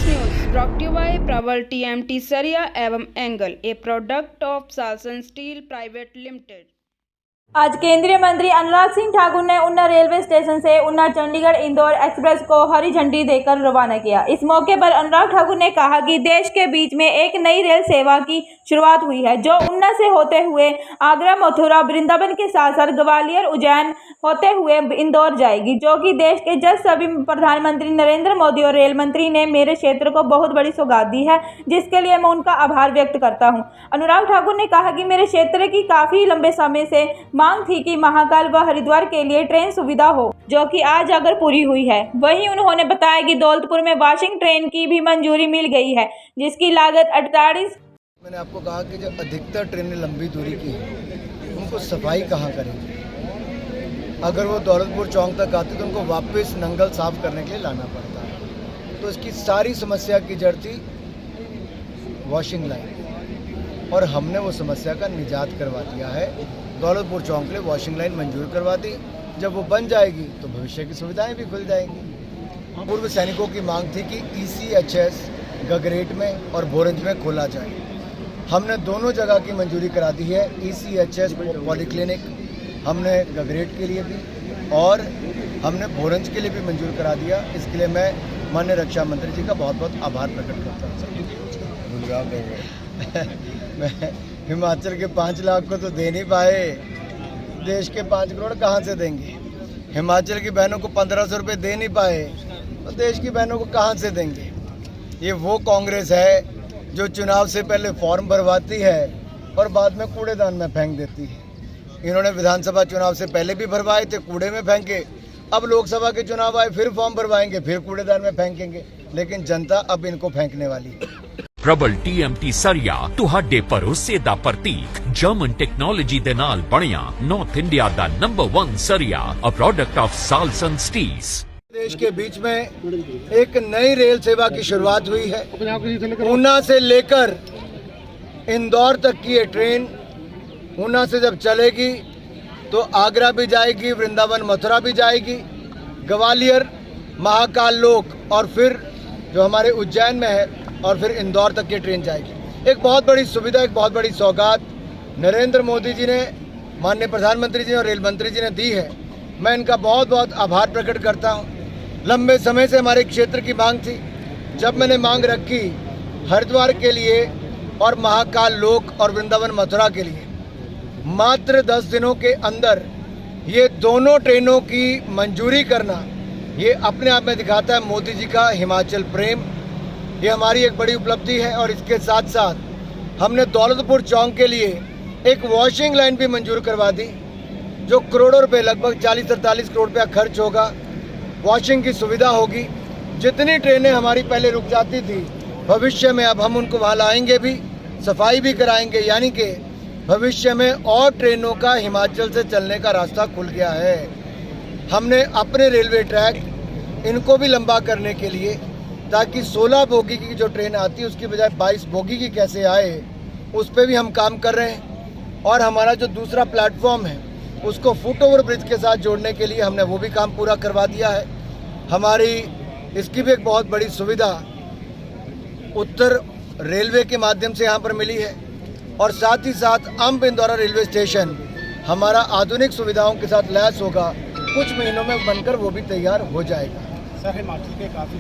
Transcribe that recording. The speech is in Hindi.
News brought you by Prabal TMT सरिया एवं angle, a product of Salson steel private limited. आज केंद्रीय मंत्री अनुराग सिंह ठाकुर ने ऊना रेलवे स्टेशन से ऊना चंडीगढ़ इंदौर एक्सप्रेस को हरी झंडी देकर रवाना किया। इस मौके पर अनुराग ठाकुर ने कहा कि देश के बीच में एक नई रेल सेवा की शुरुआत हुई है, जो ऊना से होते हुए आगरा, मथुरा, वृंदावन के साथ साथ ग्वालियर, उज्जैन होते हुए इंदौर जाएगी, जो कि देश के जस्ट अभी प्रधानमंत्री नरेंद्र मोदी और रेल मंत्री ने मेरे क्षेत्र को बहुत बड़ी सौगात दी है, जिसके लिए मैं उनका आभार व्यक्त करता हूं। अनुराग ठाकुर ने कहा कि मेरे क्षेत्र की काफी लंबे समय से मांग थी कि महाकाल व हरिद्वार के लिए ट्रेन सुविधा हो, जो कि आज अगर पूरी हुई है। वहीं उन्होंने बताया कि दौलतपुर में वॉशिंग ट्रेन की भी मंजूरी मिल गई है, जिसकी लागत 48। मैंने आपको कहा कि जो अधिकतर ट्रेनें लंबी दूरी की हैं, उनको सफाई कहाँ करेंगे। अगर वो दौलतपुर चौक तक आती तो उनको वापस नंगल साफ करने के लिए लाना पड़ता है। तो इसकी सारी समस्या की जड़ थी वॉशिंग लाइन, और हमने वो समस्या का निजात करवा दिया है। दौलतपुर चौक के लिए वॉशिंग लाइन मंजूर करवा दी। जब वो बन जाएगी तो भविष्य की सुविधाएं भी खुल जाएंगी। पूर्व सैनिकों की मांग थी कि ECHS गगरेट में और भोरंज में खोला जाए। हमने दोनों जगह की मंजूरी करा दी है। ECHS पॉलीक्लिनिक हमने गगरेट के लिए भी और हमने भोरंज के लिए भी मंजूर करा दिया। इसके लिए मैं माननीय रक्षा मंत्री जी का बहुत बहुत आभार प्रकट करता हूँ। मैं हिमाचल के 5 लाख को तो दे नहीं पाए, देश के 5 करोड़ कहाँ से देंगे। हिमाचल की बहनों को 1500 रुपये दे नहीं पाए, तो देश की बहनों को कहाँ से देंगे। ये वो कांग्रेस है जो चुनाव से पहले फॉर्म भरवाती है और बाद में कूड़ेदान में फेंक देती है। इन्होंने विधानसभा चुनाव से पहले भी भरवाए थे, कूड़े में फेंके। अब लोकसभा के चुनाव आए, फिर फॉर्म भरवाएंगे, फिर कूड़ेदान में फेंकेंगे। लेकिन जनता अब इनको फेंकने वाली है। ਪ੍ਰਬਲ TMT ਸਰੀਆ ਤੁਹਾਡੇ ਭਰੋਸੇ ਦਾ ਪ੍ਰਤੀਕ ਜਰਮਨ ਟੈਕਨੋਲੋਜੀ ਦੇ ਨਾਲ ਬਣਿਆ ਨਾਰਥ ਇੰਡੀਆ ਦਾ ਨੰਬਰ 1 ਸਰੀਆ a product of Salson steels. देश के बीच में एक नई रेल सेवा की शुरुआत हुई है। ऊना से लेकर इंदौर तक की ये ट्रेन ऊना से जब चलेगी तो आगरा भी जाएगी, वृंदावन मथुरा भी जाएगी, ग्वालियर, महाकाल लोक और फिर जो हमारे उज्जैन में है और फिर इंदौर तक की ट्रेन जाएगी। एक बहुत बड़ी सुविधा, एक बहुत बड़ी सौगात नरेंद्र मोदी जी ने, माननीय प्रधानमंत्री जी और रेल मंत्री जी ने दी है। मैं इनका बहुत बहुत आभार प्रकट करता हूँ। लंबे समय से हमारे क्षेत्र की मांग थी। जब मैंने मांग रखी हरिद्वार के लिए और महाकाल लोक और वृंदावन मथुरा के लिए, मात्र 10 दिनों के अंदर ये दोनों ट्रेनों की मंजूरी करना, ये अपने आप में दिखाता है मोदी जी का हिमाचल प्रेम। ये हमारी एक बड़ी उपलब्धि है। और इसके साथ साथ हमने दौलतपुर चौक के लिए एक वॉशिंग लाइन भी मंजूर करवा दी, जो करोड़ों रुपए, लगभग 40-43 करोड़ रुपया खर्च होगा। वॉशिंग की सुविधा होगी। जितनी ट्रेनें हमारी पहले रुक जाती थी, भविष्य में अब हम उनको वहाँ लाएंगे भी, सफाई भी कराएंगे। यानी कि भविष्य में और ट्रेनों का हिमाचल से चलने का रास्ता खुल गया है। हमने अपने रेलवे ट्रैक इनको भी लंबा करने के लिए, ताकि 16 बोगी की जो ट्रेन आती है उसकी बजाय 22 बोगी की कैसे आए, उस पर भी हम काम कर रहे हैं। और हमारा जो दूसरा प्लेटफॉर्म है उसको फुट ओवर ब्रिज के साथ जोड़ने के लिए हमने वो भी काम पूरा करवा दिया है। हमारी इसकी भी एक बहुत बड़ी सुविधा उत्तर रेलवे के माध्यम से यहाँ पर मिली है। और साथ ही साथ अंब इंदौरा रेलवे स्टेशन हमारा आधुनिक सुविधाओं के साथ लैस होगा। कुछ महीनों में बनकर वो भी तैयार हो जाएगा। सर, हिमाचल के काफ़ी